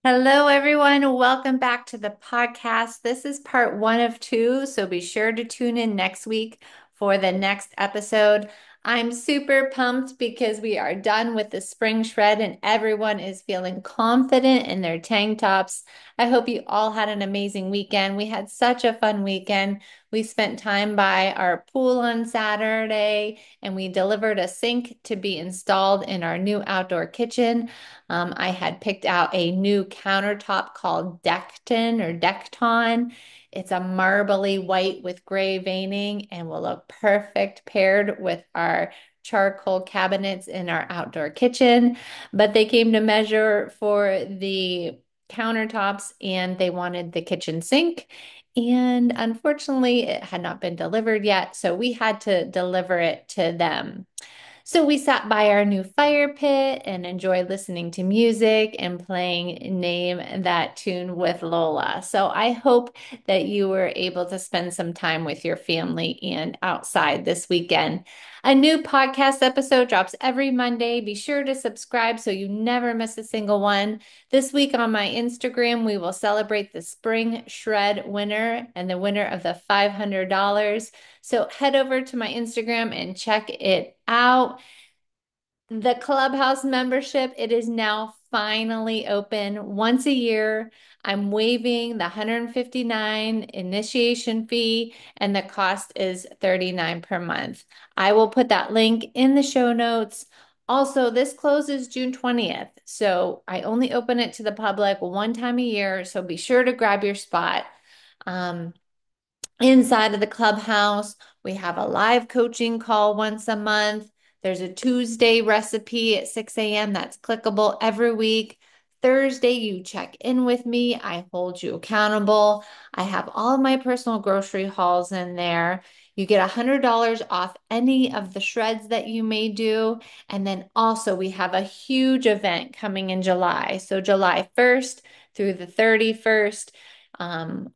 Hello, everyone. Welcome back to the podcast. This is part one of two, so be sure to tune in next week for the next episode. I'm super pumped because we are done with the spring shred and everyone is feeling confident in their tank tops. I hope you all had an amazing weekend. We had such a fun weekend. We spent time by our pool on Saturday and we delivered a sink to be installed in our new outdoor kitchen. I had picked out a new countertop called Decton or Decton. It's a marbly white with gray veining and will look perfect paired with our charcoal cabinets in our outdoor kitchen. But they came to measure for the countertops and they wanted the kitchen sink. And unfortunately, it had not been delivered yet, so we had to deliver it to them. So we sat by our new fire pit and enjoyed listening to music and playing Name That Tune with Lola. So I hope that you were able to spend some time with your family and outside this weekend. A new podcast episode drops every Monday. Be sure to subscribe so you never miss a single one. This week on my Instagram, we will celebrate the Spring Shred winner and the winner of the $500. So head over to my Instagram and check it out. The Clubhouse membership, it is now finally open once a year. I'm waiving the 159 initiation fee and the cost is 39 per month. I will put that link in the show notes. Also, this closes June 20th, so I only open it to the public one time a year, so be sure to grab your spot. Um, Inside of the clubhouse, we have a live coaching call once a month. There's a Tuesday recipe at 6 a.m. that's clickable every week. Thursday, you check in with me. I hold you accountable. I have all of my personal grocery hauls in there. You get $100 off any of the shreds that you may do. And then also, we have a huge event coming in July. So, July 1st through the 31st,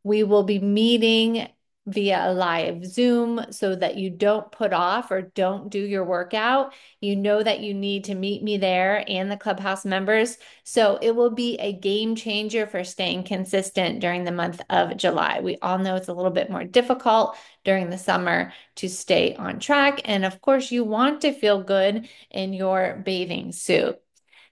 we will be meeting via a live Zoom so that you don't put off or don't do your workout. You know that you need to meet me there and the Clubhouse members. So it will be a game changer for staying consistent during the month of July. We all know it's a little bit more difficult during the summer to stay on track. And of course, you want to feel good in your bathing suit.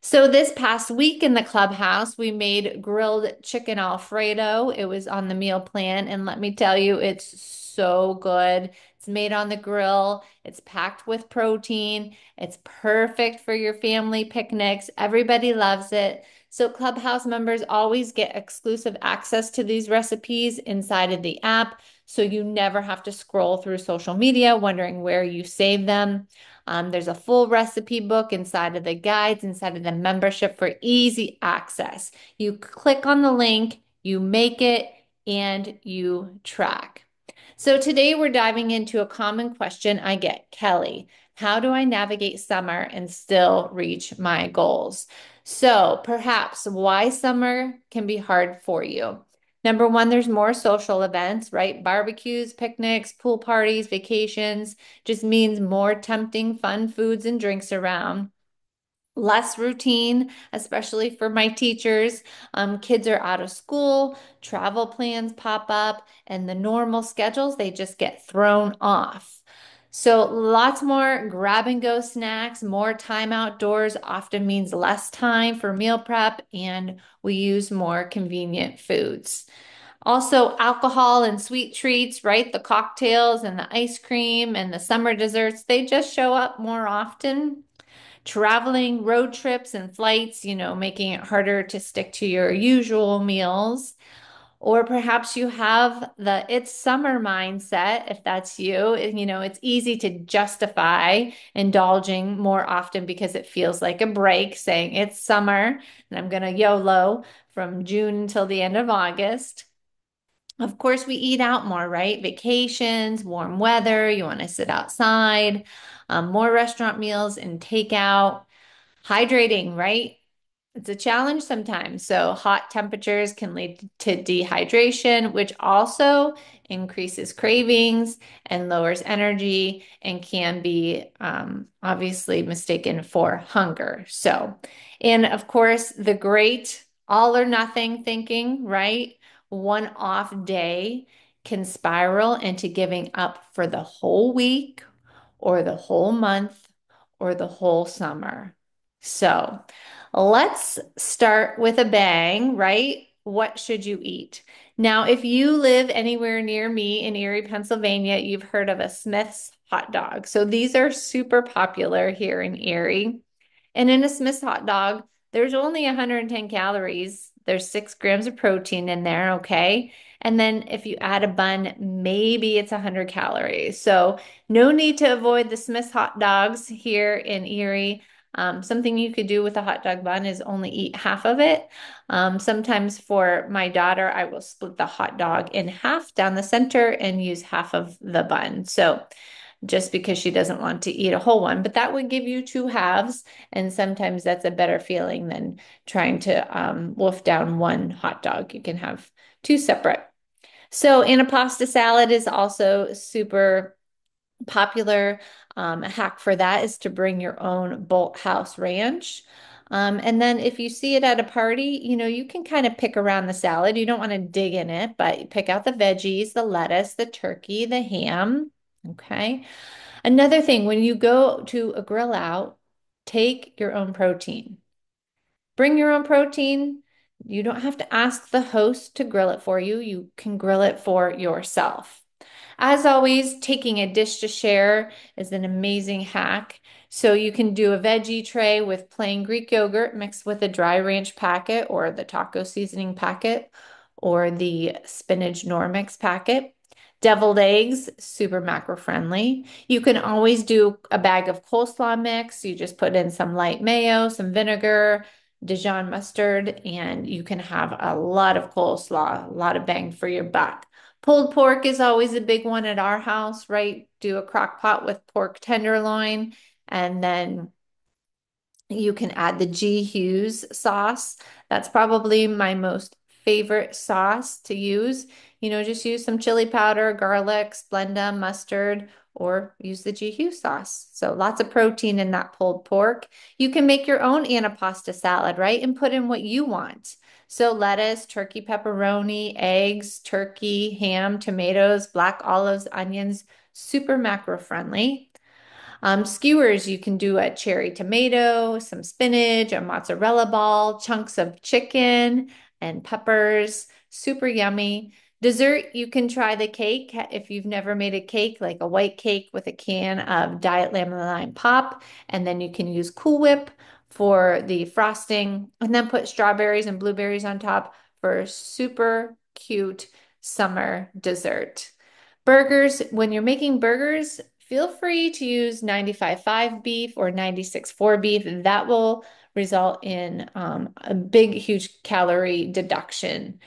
So this past week in the clubhouse, we made grilled chicken Alfredo. It was on the meal plan, and let me tell you, it's so good. It's made on the grill. It's packed with protein. It's perfect for your family picnics. Everybody loves it. So Clubhouse members always get exclusive access to these recipes inside of the app, so you never have to scroll through social media wondering where you save them. There's a full recipe book inside of the guides, inside of the membership for easy access. You click on the link, you make it, and you track. So today we're diving into a common question I get, Kelly. How do I navigate summer and still reach my goals? So perhaps why summer can be hard for you. Number one, there's more social events, right? Barbecues, picnics, pool parties, vacations just means more tempting, fun foods and drinks around. Less routine, especially for my teachers. Kids are out of school, travel plans pop up, and the normal schedules, they just get thrown off. So, lots more grab and go snacks, more time outdoors often means less time for meal prep, and we use more convenient foods. Also, alcohol and sweet treats, right? The cocktails and the ice cream and the summer desserts, they just show up more often. Traveling, road trips, and flights, making it harder to stick to your usual meals. Or perhaps you have the it's summer mindset, if that's you. It's easy to justify indulging more often because it feels like a break, saying it's summer and I'm going to YOLO from June until the end of August. Of course, we eat out more, right? Vacations, warm weather, you want to sit outside, more restaurant meals and takeout. Hydrating, right? It's a challenge sometimes. So, hot temperatures can lead to dehydration, which also increases cravings and lowers energy and can be obviously mistaken for hunger. So, and of course, the great all or nothing thinking, right? One off day can spiral into giving up for the whole week or the whole month or the whole summer. So let's start with a bang, right? What should you eat? Now, if you live anywhere near me in Erie, Pennsylvania, you've heard of a Smith's hot dog. So these are super popular here in Erie. And in a Smith's hot dog, there's only 110 calories. There's 6 grams of protein in there, okay? And then if you add a bun, maybe it's 100 calories. So no need to avoid the Smith's hot dogs here in Erie. Something you could do with a hot dog bun is only eat half of it. Sometimes for my daughter, I will split the hot dog in half down the center and use half of the bun. So just because she doesn't want to eat a whole one, but that would give you two halves. And sometimes that's a better feeling than trying to wolf down one hot dog. You can have two separate. So anapasta salad is also super popular. A hack for that is to bring your own Bolthouse Ranch. And then if you see it at a party, you can kind of pick around the salad. You don't want to dig in it, but pick out the veggies, the lettuce, the turkey, the ham. Okay. Another thing, when you go to a grill out, take your own protein. Bring your own protein. You don't have to ask the host to grill it for you. You can grill it for yourself. As always, taking a dish to share is an amazing hack. So you can do a veggie tray with plain Greek yogurt mixed with a dry ranch packet or the taco seasoning packet or the spinach Knorr mix packet. Deviled eggs, super macro friendly. You can always do a bag of coleslaw mix. You just put in some light mayo, some vinegar, Dijon mustard, and you can have a lot of coleslaw, a lot of bang for your buck. Pulled pork is always a big one at our house, right? Do a crock pot with pork tenderloin, and then you can add the G. Hughes sauce. That's probably my most favorite sauce to use. Just use some chili powder, garlic, Splenda, mustard, or use the G. Hughes sauce. So lots of protein in that pulled pork. You can make your own antipasta salad, right? And put in what you want. So lettuce, turkey, pepperoni, eggs, turkey, ham, tomatoes, black olives, onions, super macro friendly. Skewers, you can do a cherry tomato, some spinach, a mozzarella ball, chunks of chicken and peppers. Super yummy. Dessert, you can try the cake if you've never made a cake, like a white cake with a can of Diet Lemon Lime Pop. And then you can use Cool Whip for the frosting and then put strawberries and blueberries on top for a super cute summer dessert. Burgers, when you're making burgers, feel free to use 95.5 beef or 96.4 beef. That will result in a big, huge calorie deduction.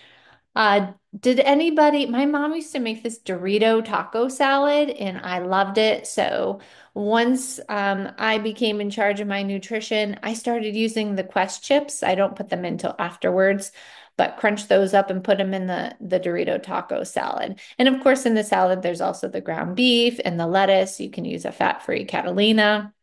Did anybody, my mom used to make this Dorito taco salad and I loved it. So once I became in charge of my nutrition, I started using the Quest chips. I don't put them in till afterwards, but crunch those up and put them in the Dorito taco salad. And of course, in the salad, there's also the ground beef and the lettuce. You can use a fat-free Catalina.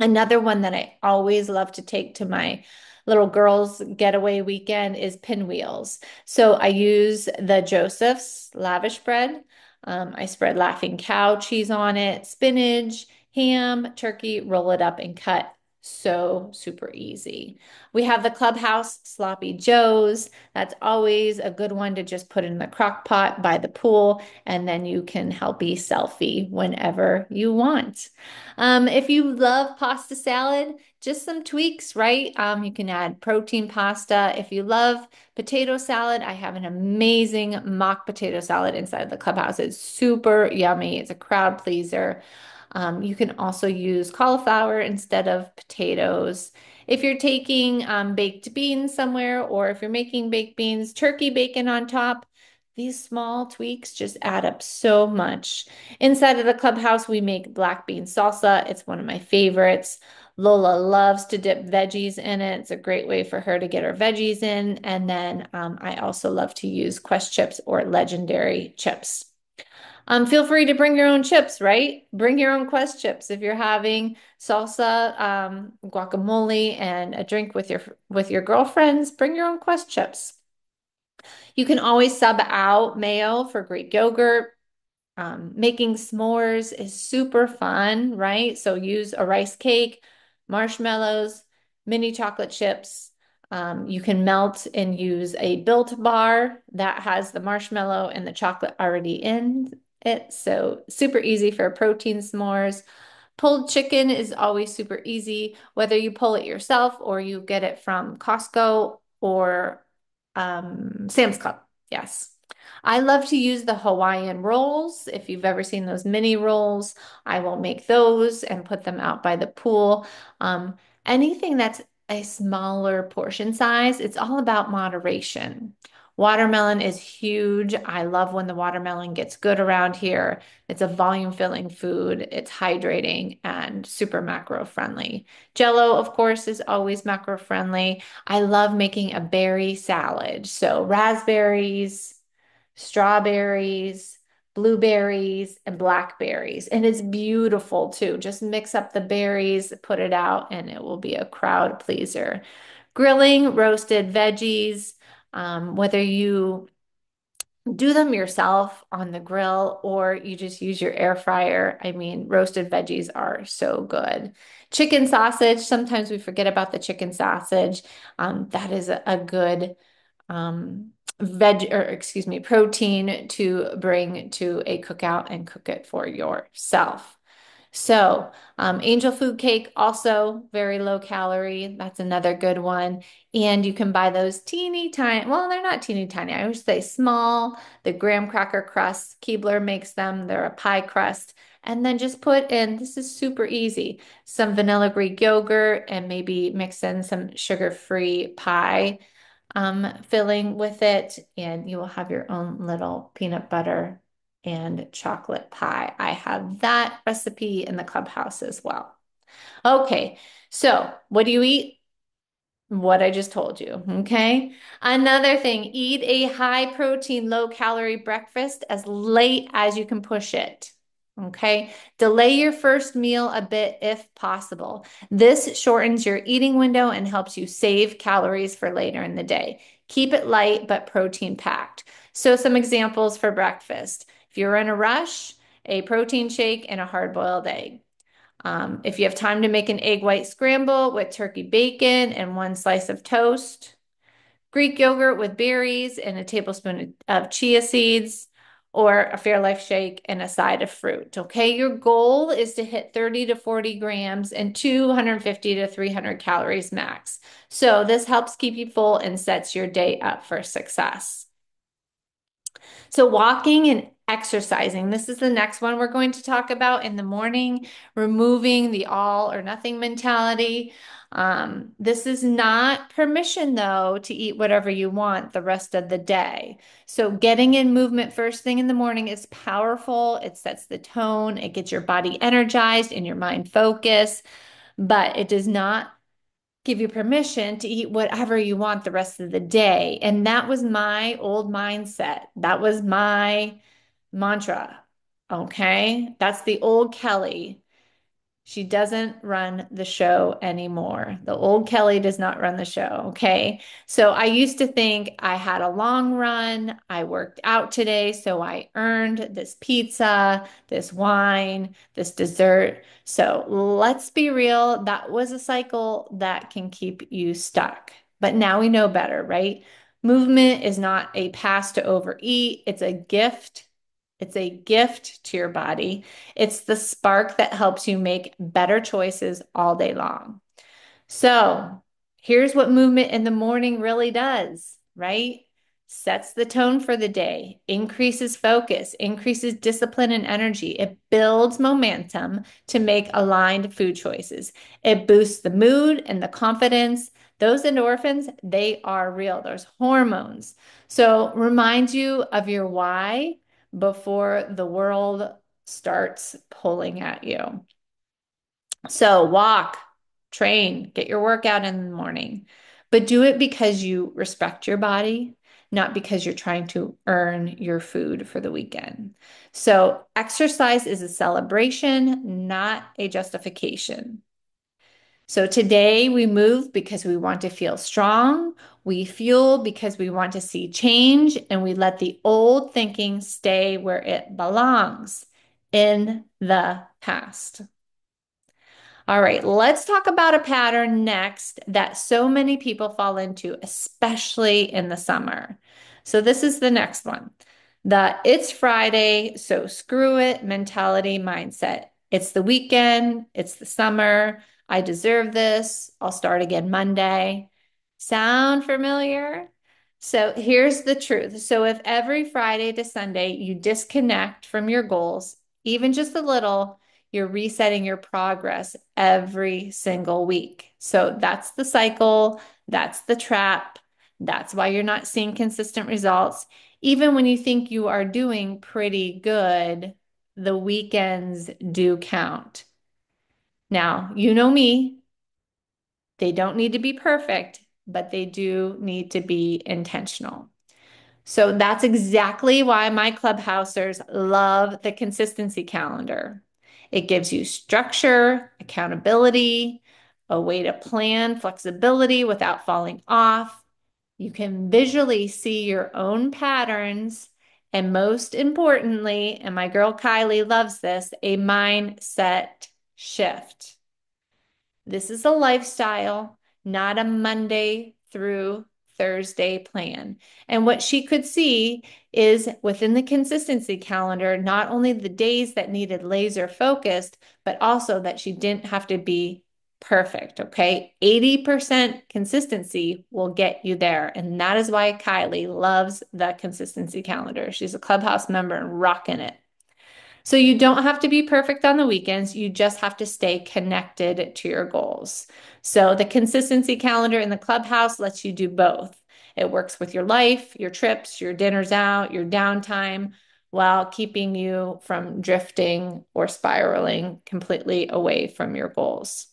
Another one that I always love to take to my little girls' getaway weekend is pinwheels. So I use the Joseph's lavish bread. I spread Laughing Cow cheese on it, spinach, ham, turkey, roll it up and cut. So super easy. We have the Clubhouse Sloppy Joes. That's always a good one to just put in the crock pot by the pool, and then you can helpy selfie whenever you want. If you love pasta salad, just some tweaks, right? You can add protein pasta. If you love potato salad, I have an amazing mock potato salad inside the Clubhouse. It's super yummy. It's a crowd pleaser. You can also use cauliflower instead of potatoes. If you're taking baked beans somewhere, or if you're making baked beans, turkey bacon on top, these small tweaks just add up so much. Inside of the Clubhouse, we make black bean salsa. It's one of my favorites. Lola loves to dip veggies in it. It's a great way for her to get her veggies in. And then I also love to use Quest chips or Legendary chips. Feel free to bring your own chips, right? Bring your own Quest chips. If you're having salsa, guacamole, and a drink with your girlfriends, bring your own Quest chips. You can always sub out mayo for Greek yogurt. Making s'mores is super fun, right? So use a rice cake, marshmallows, mini chocolate chips. You can melt and use a Built bar that has the marshmallow and the chocolate already in it. So super easy for protein s'mores. Pulled chicken is always super easy, whether you pull it yourself or you get it from Costco or Sam's Club. Yes. I love to use the Hawaiian rolls. If you've ever seen those mini rolls, I will make those and put them out by the pool. Um, Anything that's a smaller portion size, it's all about moderation. Watermelon is huge. I love when the watermelon gets good around here. It's a volume filling food. It's hydrating and super macro friendly. Jello, of course, is always macro friendly. I love making a berry salad. So raspberries, strawberries, blueberries, and blackberries. And it's beautiful too. Just mix up the berries, put it out, and it will be a crowd pleaser. Grilling roasted veggies, whether you do them yourself on the grill or you just use your air fryer. I mean, roasted veggies are so good. Chicken sausage, sometimes we forget about the chicken sausage. That is a good protein to bring to a cookout and cook it for yourself. So, angel food cake, also very low calorie. That's another good one. And you can buy those teeny tiny, well, they're not teeny tiny. I would say small. The graham cracker crust, Keebler makes them. They're a pie crust. And then just put in, this is super easy, some vanilla Greek yogurt and maybe mix in some sugar-free pie filling with it, and you will have your own little peanut butter and chocolate pie. I have that recipe in the clubhouse as well. Okay, so what do you eat? What I just told you. Okay. Another thing, eat a high protein, low calorie breakfast as late as you can push it. Okay. Delay your first meal a bit if possible. This shortens your eating window and helps you save calories for later in the day. Keep it light but protein packed. So, some examples for breakfast. If you're in a rush, a protein shake and a hard boiled egg. If you have time to make an egg white scramble with turkey bacon and one slice of toast, Greek yogurt with berries and a tablespoon of chia seeds, or a Fairlife shake and a side of fruit. Okay, your goal is to hit 30 to 40 grams and 250 to 300 calories max. So this helps keep you full and sets your day up for success. So, walking and exercising, this is the next one we're going to talk about in the morning, removing the all or nothing mentality. This is not permission, though, to eat whatever you want the rest of the day. So, getting in movement first thing in the morning is powerful. It sets the tone, it gets your body energized and your mind focused, but it does not give you permission to eat whatever you want the rest of the day. And that was my old mindset. That was my mantra. Okay. That's the old Kelly. She doesn't run the show anymore. The old Kelly does not run the show. Okay. So I used to think I had a long run. I worked out today. So I earned this pizza, this wine, this dessert. So let's be real. That was a cycle that can keep you stuck. But now we know better, right? Movement is not a pass to overeat, it's a gift. It's a gift to your body. It's the spark that helps you make better choices all day long. So, here's what movement in the morning really does, right? Sets the tone for the day, increases focus, increases discipline and energy. It builds momentum to make aligned food choices. It boosts the mood and the confidence. Those endorphins, they are real. There's hormones. So, remind you of your why before the world starts pulling at you. So walk, train, get your workout in the morning, but do it because you respect your body, not because you're trying to earn your food for the weekend. So, exercise is a celebration, not a justification. So today we move because we want to feel strong. We fuel because we want to see change, and we let the old thinking stay where it belongs in the past. All right, let's talk about a pattern next that so many people fall into, especially in the summer. So, this is the next one, the it's Friday, so screw it mentality mindset. It's the weekend, it's the summer. I deserve this. I'll start again Monday. Sound familiar? So, here's the truth. So, if every Friday to Sunday you disconnect from your goals, even just a little, you're resetting your progress every single week. So that's the cycle. That's the trap. That's why you're not seeing consistent results. Even when you think you are doing pretty good, the weekends do count. Now, you know me, they don't need to be perfect, but they do need to be intentional. So that's exactly why my clubhousers love the consistency calendar. It gives you structure, accountability, a way to plan, flexibility without falling off. You can visually see your own patterns. And most importantly, and my girl Kylie loves this, a mindset shift. This is a lifestyle, not a Monday through Thursday plan. And what she could see is within the consistency calendar, not only the days that needed laser focused, but also that she didn't have to be perfect. Okay. 80% consistency will get you there. And that is why Kylie loves the consistency calendar. She's a clubhouse member and rocking it. So you don't have to be perfect on the weekends. You just have to stay connected to your goals. So the consistency calendar in the clubhouse lets you do both. It works with your life, your trips, your dinners out, your downtime, while keeping you from drifting or spiraling completely away from your goals.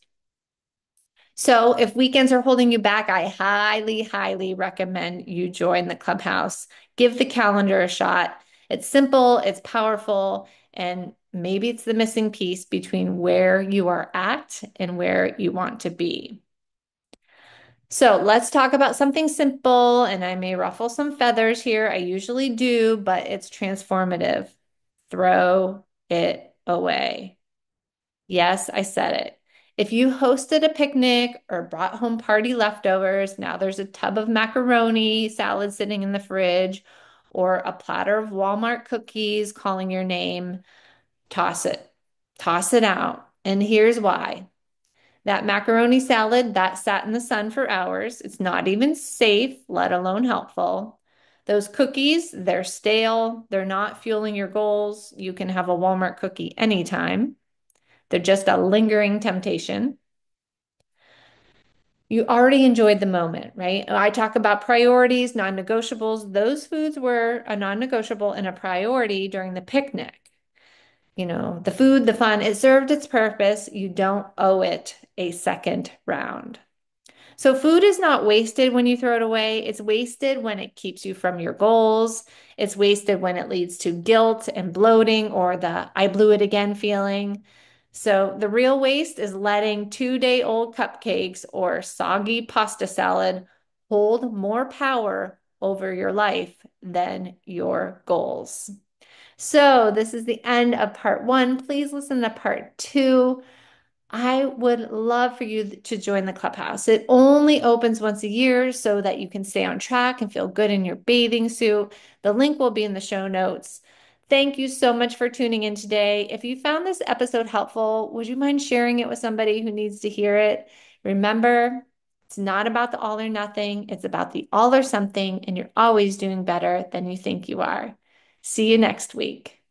So if weekends are holding you back, I highly, highly recommend you join the clubhouse. Give the calendar a shot. It's simple, it's powerful, and maybe it's the missing piece between where you are at and where you want to be. So let's talk about something simple, and I may ruffle some feathers here. I usually do, but it's transformative. Throw it away. Yes, I said it. If you hosted a picnic or brought home party leftovers, now there's a tub of macaroni salad sitting in the fridge or a platter of Walmart cookies calling your name, toss it. Toss it out. And here's why. That macaroni salad that sat in the sun for hours, it's not even safe, let alone helpful. Those cookies, they're stale, they're not fueling your goals. You can have a Walmart cookie anytime. They're just a lingering temptation. You already enjoyed the moment, right? I talk about priorities, non negotiables. Those foods were a non negotiable and a priority during the picnic. You know, the food, the fun, it served its purpose. You don't owe it a second round. So food is not wasted when you throw it away. It's wasted when it keeps you from your goals. It's wasted when it leads to guilt and bloating or the I blew it again feeling. So the real waste is letting 2-day-old cupcakes or soggy pasta salad hold more power over your life than your goals. So this is the end of part one. Please listen to part two. I would love for you to join the clubhouse. It only opens once a year so that you can stay on track and feel good in your bathing suit. The link will be in the show notes. Thank you so much for tuning in today. If you found this episode helpful, would you mind sharing it with somebody who needs to hear it? Remember, it's not about the all or nothing. It's about the all or something, and you're always doing better than you think you are. See you next week.